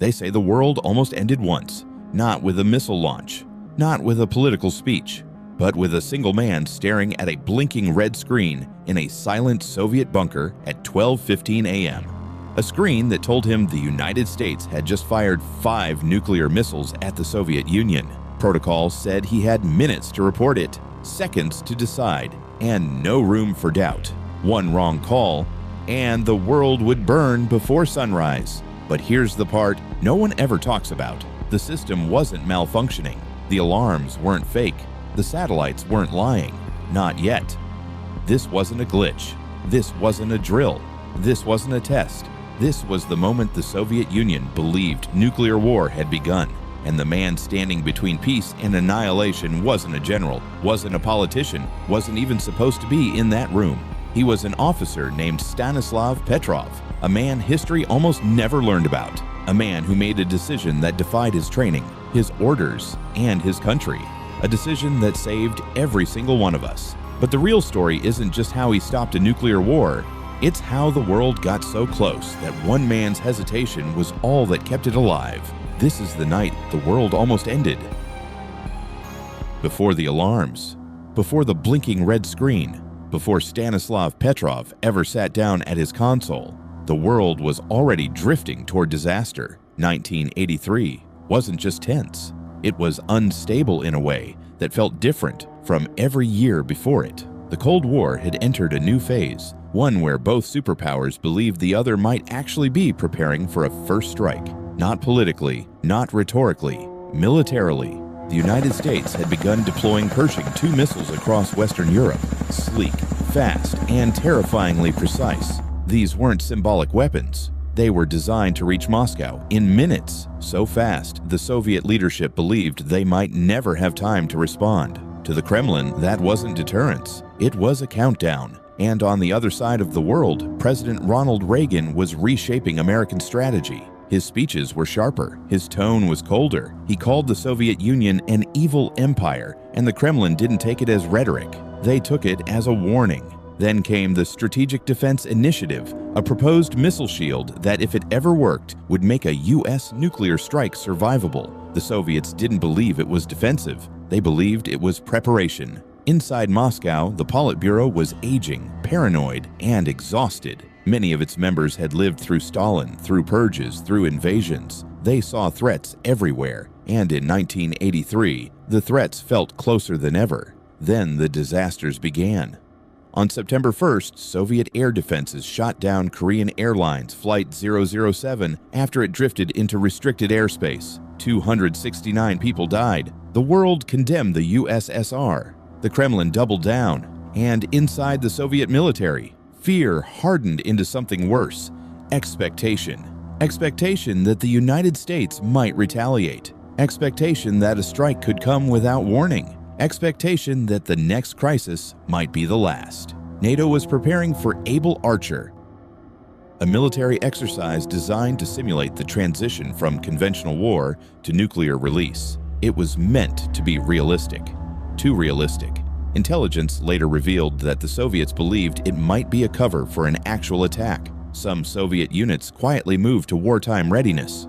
They say the world almost ended once, not with a missile launch, not with a political speech, but with a single man staring at a blinking red screen in a silent Soviet bunker at 12:15 a.m. A screen that told him the United States had just fired 5 nuclear missiles at the Soviet Union. Protocol said he had minutes to report it, seconds to decide, and no room for doubt. One wrong call, and the world would burn before sunrise. But here's the part no one ever talks about. The system wasn't malfunctioning. The alarms weren't fake. The satellites weren't lying. Not yet. This wasn't a glitch. This wasn't a drill. This wasn't a test. This was the moment the Soviet Union believed nuclear war had begun. And the man standing between peace and annihilation wasn't a general, wasn't a politician, wasn't even supposed to be in that room. He was an officer named Stanislav Petrov, a man history almost never learned about, a man who made a decision that defied his training, his orders, and his country, a decision that saved every single one of us. But the real story isn't just how he stopped a nuclear war, it's how the world got so close that one man's hesitation was all that kept it alive. This is the night the world almost ended. Before the alarms, before the blinking red screen, before Stanislav Petrov ever sat down at his console, the world was already drifting toward disaster. 1983 wasn't just tense. It was unstable in a way that felt different from every year before it. The Cold War had entered a new phase, one where both superpowers believed the other might actually be preparing for a first strike. Not politically, not rhetorically, militarily. The United States had begun deploying Pershing 2 missiles across Western Europe. Sleek, fast, and terrifyingly precise. These weren't symbolic weapons. They were designed to reach Moscow in minutes, so fast the Soviet leadership believed they might never have time to respond. To the Kremlin, that wasn't deterrence. It was a countdown. And on the other side of the world, President Ronald Reagan was reshaping American strategy. His speeches were sharper, his tone was colder. He called the Soviet Union an evil empire, and the Kremlin didn't take it as rhetoric. They took it as a warning. Then came the Strategic Defense Initiative, a proposed missile shield that, if it ever worked, would make a U.S. nuclear strike survivable. The Soviets didn't believe it was defensive. They believed it was preparation. Inside Moscow, the Politburo was aging, paranoid, and exhausted. Many of its members had lived through Stalin, through purges, through invasions. They saw threats everywhere, and in 1983, the threats felt closer than ever. Then the disasters began. On September 1st, Soviet air defenses shot down Korean Airlines Flight 007 after it drifted into restricted airspace. 269 people died. The world condemned the USSR. The Kremlin doubled down, and inside the Soviet military, fear hardened into something worse: expectation. Expectation that the United States might retaliate. Expectation that a strike could come without warning. Expectation that the next crisis might be the last. NATO was preparing for Able Archer, a military exercise designed to simulate the transition from conventional war to nuclear release. It was meant to be realistic. Too realistic. Intelligence later revealed that the Soviets believed it might be a cover for an actual attack. Some Soviet units quietly moved to wartime readiness.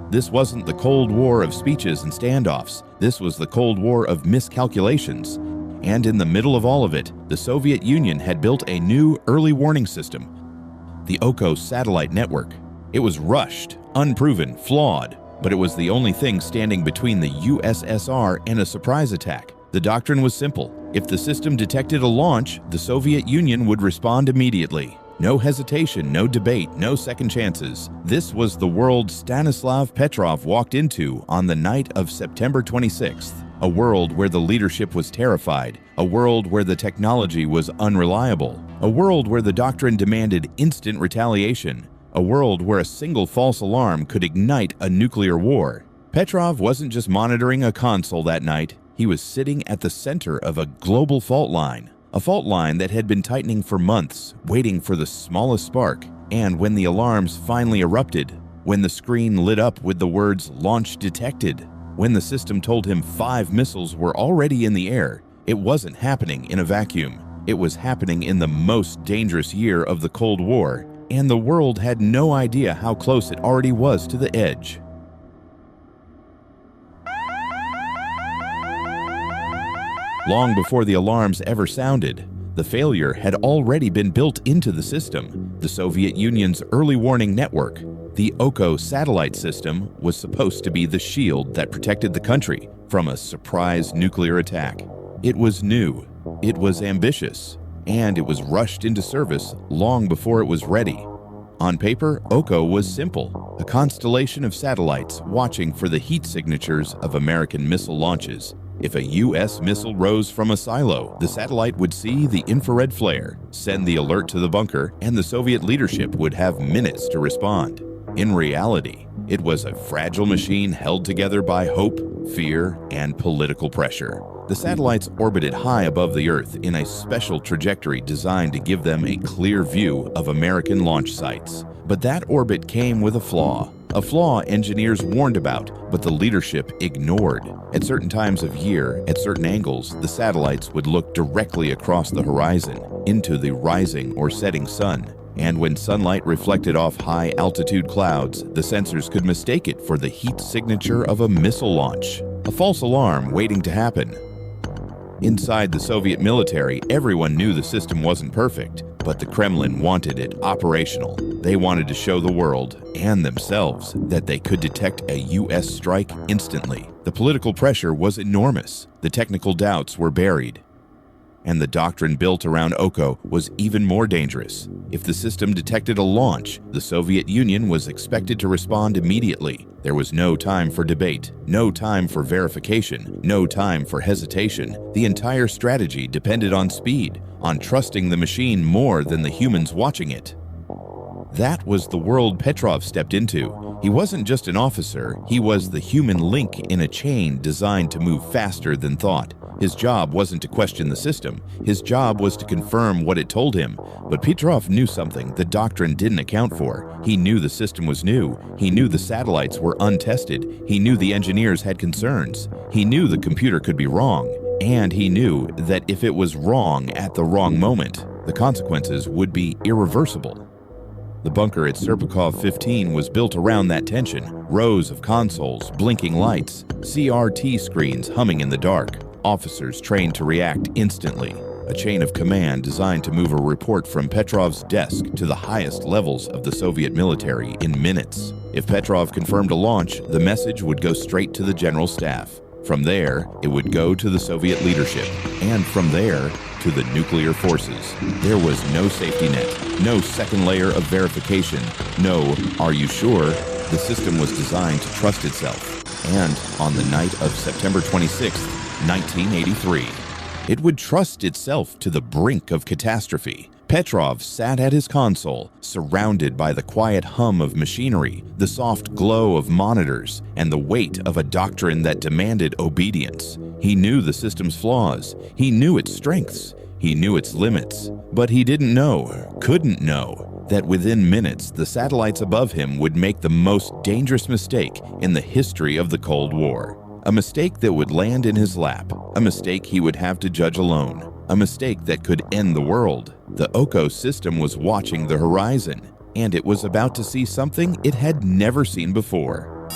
This wasn't the Cold War of speeches and standoffs. This was the Cold War of miscalculations. And in the middle of all of it, the Soviet Union had built a new early warning system, the OKO satellite network. It was rushed, unproven, flawed, but it was the only thing standing between the USSR and a surprise attack. The doctrine was simple. If the system detected a launch, the Soviet Union would respond immediately. No hesitation, no debate, no second chances. This was the world Stanislav Petrov walked into on the night of September 26th. A world where the leadership was terrified. A world where the technology was unreliable. A world where the doctrine demanded instant retaliation. A world where a single false alarm could ignite a nuclear war. Petrov wasn't just monitoring a console that night. He was sitting at the center of a global fault line. A fault line that had been tightening for months, waiting for the smallest spark. And when the alarms finally erupted, when the screen lit up with the words "launch detected," when the system told him 5 missiles were already in the air, it wasn't happening in a vacuum. It was happening in the most dangerous year of the Cold War, and the world had no idea how close it already was to the edge. Long before the alarms ever sounded, the failure had already been built into the system. The Soviet Union's early warning network, the OKO satellite system, was supposed to be the shield that protected the country from a surprise nuclear attack. It was new, it was ambitious, and it was rushed into service long before it was ready. On paper, OKO was simple, a constellation of satellites watching for the heat signatures of American missile launches. If a U.S. missile rose from a silo, the satellite would see the infrared flare, send the alert to the bunker, and the Soviet leadership would have minutes to respond. In reality, it was a fragile machine held together by hope, fear, and political pressure. The satellites orbited high above the Earth in a special trajectory designed to give them a clear view of American launch sites. But that orbit came with a flaw engineers warned about, but the leadership ignored. At certain times of year, at certain angles, the satellites would look directly across the horizon, into the rising or setting sun. And when sunlight reflected off high-altitude clouds, the sensors could mistake it for the heat signature of a missile launch. A false alarm waiting to happen. Inside the Soviet military, everyone knew the system wasn't perfect, but the Kremlin wanted it operational. They wanted to show the world, and themselves, that they could detect a U.S. strike instantly. The political pressure was enormous. The technical doubts were buried. And the doctrine built around OKO was even more dangerous. If the system detected a launch, the Soviet Union was expected to respond immediately. There was no time for debate, no time for verification, no time for hesitation. The entire strategy depended on speed, on trusting the machine more than the humans watching it. That was the world Petrov stepped into. He wasn't just an officer, he was the human link in a chain designed to move faster than thought. His job wasn't to question the system, his job was to confirm what it told him. But Petrov knew something the doctrine didn't account for. He knew the system was new, he knew the satellites were untested, he knew the engineers had concerns, he knew the computer could be wrong, and he knew that if it was wrong at the wrong moment, the consequences would be irreversible. The bunker at Serpukhov 15 was built around that tension. Rows of consoles, blinking lights, CRT screens humming in the dark, officers trained to react instantly. A chain of command designed to move a report from Petrov's desk to the highest levels of the Soviet military in minutes. If Petrov confirmed a launch, the message would go straight to the general staff. From there, it would go to the Soviet leadership, and from there, to the nuclear forces. There was no safety net, no second layer of verification, no, "Are you sure?" The system was designed to trust itself. And on the night of September 26, 1983, it would trust itself to the brink of catastrophe. Petrov sat at his console, surrounded by the quiet hum of machinery, the soft glow of monitors, and the weight of a doctrine that demanded obedience. He knew the system's flaws, he knew its strengths, he knew its limits, but he didn't know, couldn't know, that within minutes the satellites above him would make the most dangerous mistake in the history of the Cold War. A mistake that would land in his lap, a mistake he would have to judge alone, a mistake that could end the world. The OKO system was watching the horizon, and it was about to see something it had never seen before.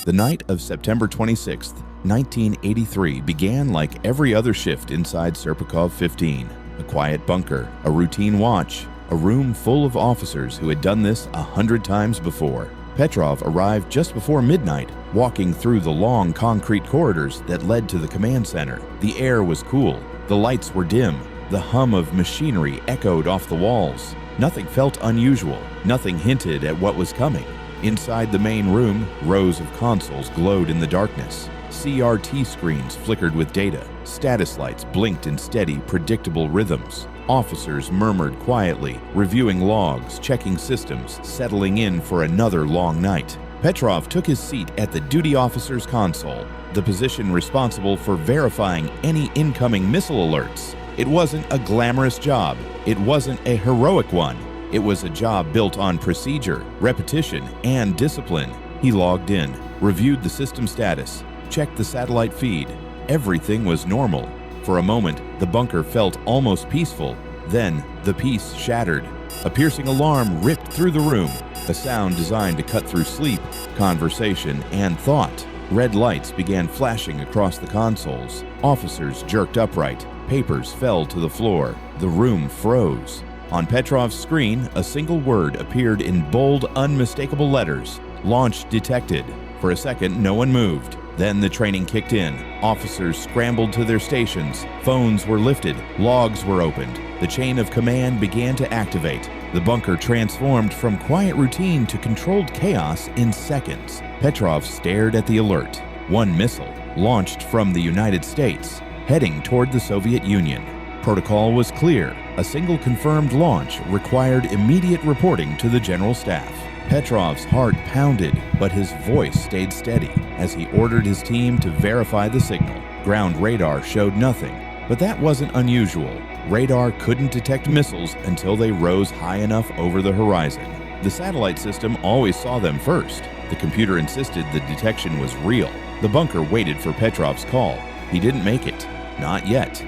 The night of September 26, 1983 began like every other shift inside Serpukhov 15. A quiet bunker, a routine watch, a room full of officers who had done this 100 times before. Petrov arrived just before midnight, walking through the long concrete corridors that led to the command center. The air was cool, the lights were dim, the hum of machinery echoed off the walls. Nothing felt unusual, nothing hinted at what was coming. Inside the main room, rows of consoles glowed in the darkness. CRT screens flickered with data. Status lights blinked in steady, predictable rhythms. Officers murmured quietly, reviewing logs, checking systems, settling in for another long night. Petrov took his seat at the duty officer's console, the position responsible for verifying any incoming missile alerts. It wasn't a glamorous job. It wasn't a heroic one. It was a job built on procedure, repetition, and discipline. He logged in, reviewed the system status, checked the satellite feed. Everything was normal. For a moment, the bunker felt almost peaceful. Then, the peace shattered. A piercing alarm ripped through the room, a sound designed to cut through sleep, conversation, and thought. Red lights began flashing across the consoles. Officers jerked upright. Papers fell to the floor. The room froze. On Petrov's screen, a single word appeared in bold, unmistakable letters. Launch detected. For a second, no one moved. Then the training kicked in. Officers scrambled to their stations. Phones were lifted. Logs were opened. The chain of command began to activate. The bunker transformed from quiet routine to controlled chaos in seconds. Petrov stared at the alert. One missile, launched from the United States, heading toward the Soviet Union. Protocol was clear. A single confirmed launch required immediate reporting to the General Staff. Petrov's heart pounded, but his voice stayed steady as he ordered his team to verify the signal. Ground radar showed nothing, but that wasn't unusual. Radar couldn't detect missiles until they rose high enough over the horizon. The satellite system always saw them first. The computer insisted the detection was real. The bunker waited for Petrov's call. He didn't make it. Not yet.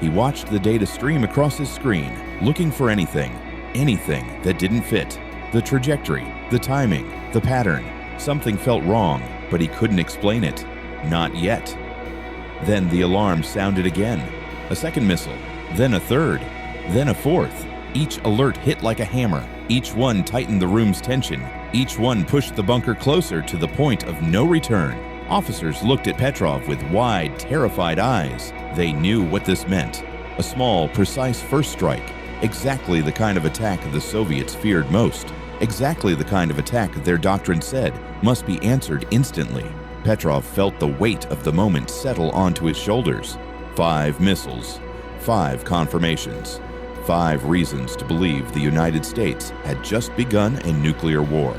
He watched the data stream across his screen, looking for anything that didn't fit. The trajectory, the timing, the pattern. Something felt wrong, but he couldn't explain it. Not yet. Then the alarm sounded again. A second missile, then a third, then a fourth. Each alert hit like a hammer. Each one tightened the room's tension. Each one pushed the bunker closer to the point of no return. Officers looked at Petrov with wide, terrified eyes. They knew what this meant. A small, precise first strike. Exactly the kind of attack the Soviets feared most. Exactly the kind of attack their doctrine said must be answered instantly. Petrov felt the weight of the moment settle onto his shoulders. 5 missiles, 5 confirmations, 5 reasons to believe the United States had just begun a nuclear war.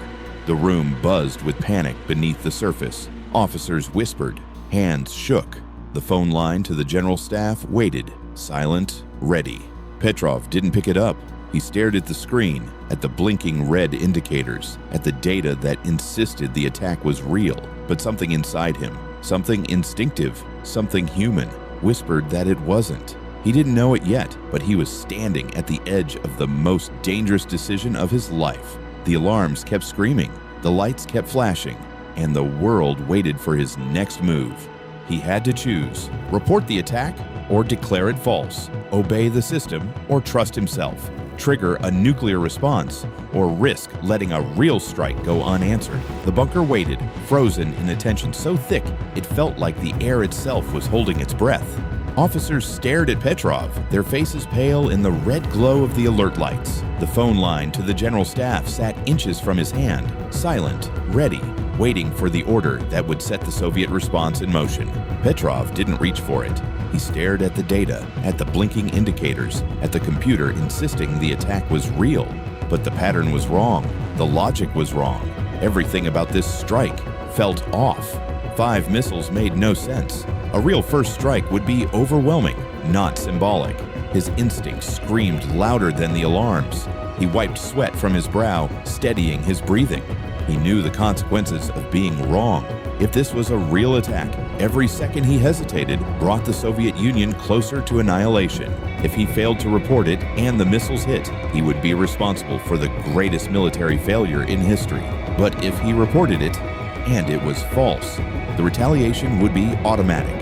The room buzzed with panic beneath the surface. Officers whispered. Hands shook. The phone line to the General Staff waited, silent, ready. Petrov didn't pick it up. He stared at the screen, at the blinking red indicators, at the data that insisted the attack was real. But something inside him, something instinctive, something human, whispered that it wasn't. He didn't know it yet, but he was standing at the edge of the most dangerous decision of his life. The alarms kept screaming, the lights kept flashing, and the world waited for his next move. He had to choose: report the attack or declare it false, obey the system or trust himself, trigger a nuclear response or risk letting a real strike go unanswered. The bunker waited, frozen in a tension so thick it felt like the air itself was holding its breath. Officers stared at Petrov, their faces pale in the red glow of the alert lights. The phone line to the General Staff sat inches from his hand, silent, ready, waiting for the order that would set the Soviet response in motion. Petrov didn't reach for it. He stared at the data, at the blinking indicators, at the computer insisting the attack was real. But the pattern was wrong. The logic was wrong. Everything about this strike felt off. 5 missiles made no sense. A real first strike would be overwhelming, not symbolic. His instincts screamed louder than the alarms. He wiped sweat from his brow, steadying his breathing. He knew the consequences of being wrong. If this was a real attack, every second he hesitated brought the Soviet Union closer to annihilation. If he failed to report it and the missiles hit, he would be responsible for the greatest military failure in history. But if he reported it, and it was false, the retaliation would be automatic,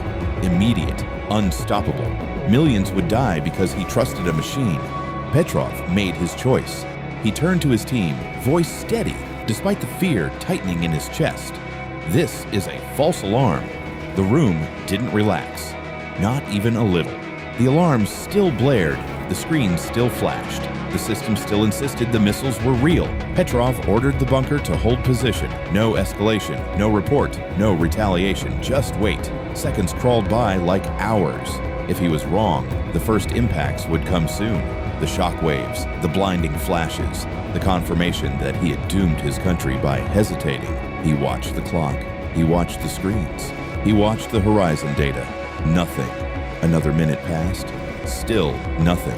immediate, unstoppable. Millions would die because he trusted a machine. Petrov made his choice. He turned to his team, voice steady, despite the fear tightening in his chest. This is a false alarm. The room didn't relax, not even a little. The alarms still blared, the screens still flashed. The system still insisted the missiles were real. Petrov ordered the bunker to hold position. No escalation, no report, no retaliation, just wait. Seconds crawled by like hours. If he was wrong, the first impacts would come soon. The shock waves, the blinding flashes, the confirmation that he had doomed his country by hesitating. He watched the clock. He watched the screens. He watched the horizon data. Nothing. Another minute passed. Still nothing.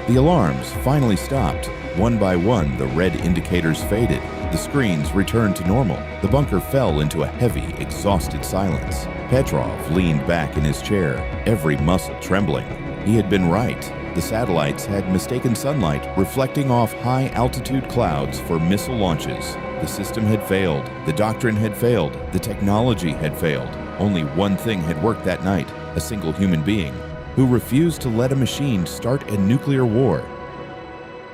The alarms finally stopped. One by one, the red indicators faded. The screens returned to normal. The bunker fell into a heavy, exhausted silence. Petrov leaned back in his chair, every muscle trembling. He had been right. The satellites had mistaken sunlight, reflecting off high-altitude clouds for missile launches. The system had failed, the doctrine had failed, the technology had failed. Only one thing had worked that night: a single human being who refused to let a machine start a nuclear war.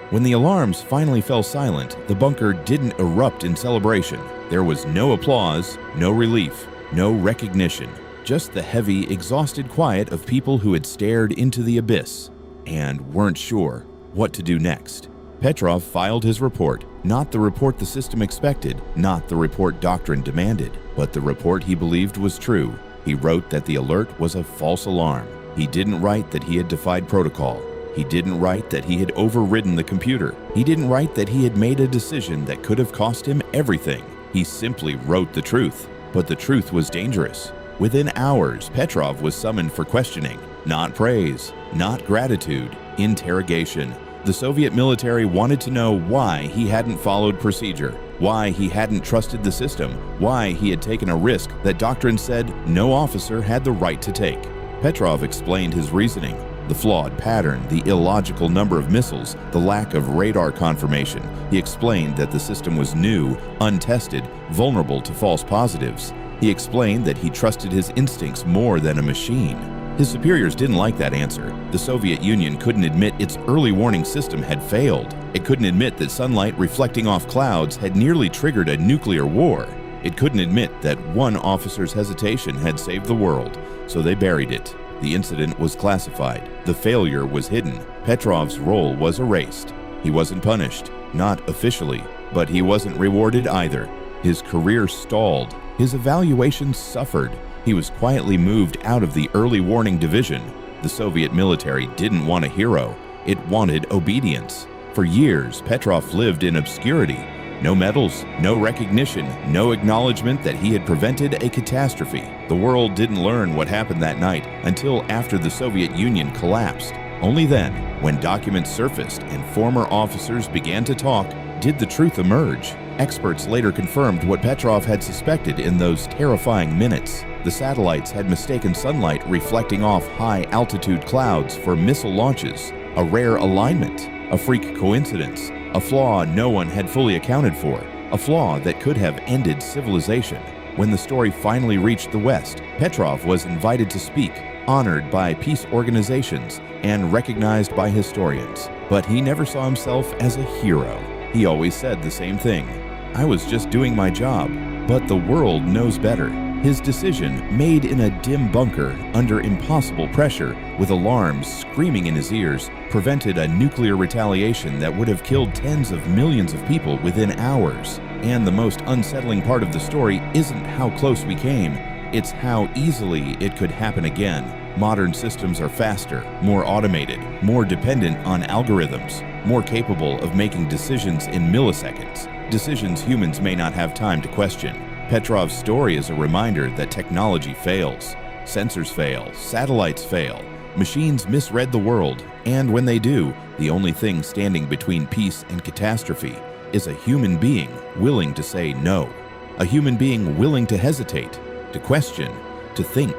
When the alarms finally fell silent, the bunker didn't erupt in celebration. There was no applause, no relief, no recognition, just the heavy, exhausted quiet of people who had stared into the abyss and weren't sure what to do next. Petrov filed his report, not the report the system expected, not the report doctrine demanded, but the report he believed was true. He wrote that the alert was a false alarm. He didn't write that he had defied protocol. He didn't write that he had overridden the computer. He didn't write that he had made a decision that could have cost him everything. He simply wrote the truth. But the truth was dangerous. Within hours, Petrov was summoned for questioning. Not praise, not gratitude, interrogation. The Soviet military wanted to know why he hadn't followed procedure, why he hadn't trusted the system, why he had taken a risk that doctrine said no officer had the right to take. Petrov explained his reasoning: the flawed pattern, the illogical number of missiles, the lack of radar confirmation. He explained that the system was new, untested, vulnerable to false positives. He explained that he trusted his instincts more than a machine. His superiors didn't like that answer. The Soviet Union couldn't admit its early warning system had failed. It couldn't admit that sunlight reflecting off clouds had nearly triggered a nuclear war. It couldn't admit that one officer's hesitation had saved the world, so they buried it. The incident was classified. The failure was hidden. Petrov's role was erased. He wasn't punished, not officially, but he wasn't rewarded either. His career stalled. His evaluations suffered. He was quietly moved out of the early warning division. The Soviet military didn't want a hero. It wanted obedience. For years, Petrov lived in obscurity. No medals, no recognition, no acknowledgement that he had prevented a catastrophe. The world didn't learn what happened that night until after the Soviet Union collapsed. Only then, when documents surfaced and former officers began to talk, did the truth emerge. Experts later confirmed what Petrov had suspected in those terrifying minutes. The satellites had mistaken sunlight reflecting off high-altitude clouds for missile launches, a rare alignment, a freak coincidence, a flaw no one had fully accounted for, a flaw that could have ended civilization. When the story finally reached the West, Petrov was invited to speak, honored by peace organizations, and recognized by historians. But he never saw himself as a hero. He always said the same thing: "I was just doing my job." But the world knows better. His decision, made in a dim bunker under impossible pressure, with alarms screaming in his ears, prevented a nuclear retaliation that would have killed tens of millions of people within hours. And the most unsettling part of the story isn't how close we came, it's how easily it could happen again. Modern systems are faster, more automated, more dependent on algorithms, more capable of making decisions in milliseconds, decisions humans may not have time to question. Petrov's story is a reminder that technology fails. Sensors fail, satellites fail, machines misread the world, and when they do, the only thing standing between peace and catastrophe is a human being willing to say no. A human being willing to hesitate, to question, to think.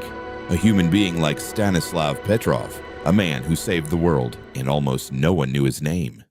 A human being like Stanislav Petrov, a man who saved the world and almost no one knew his name.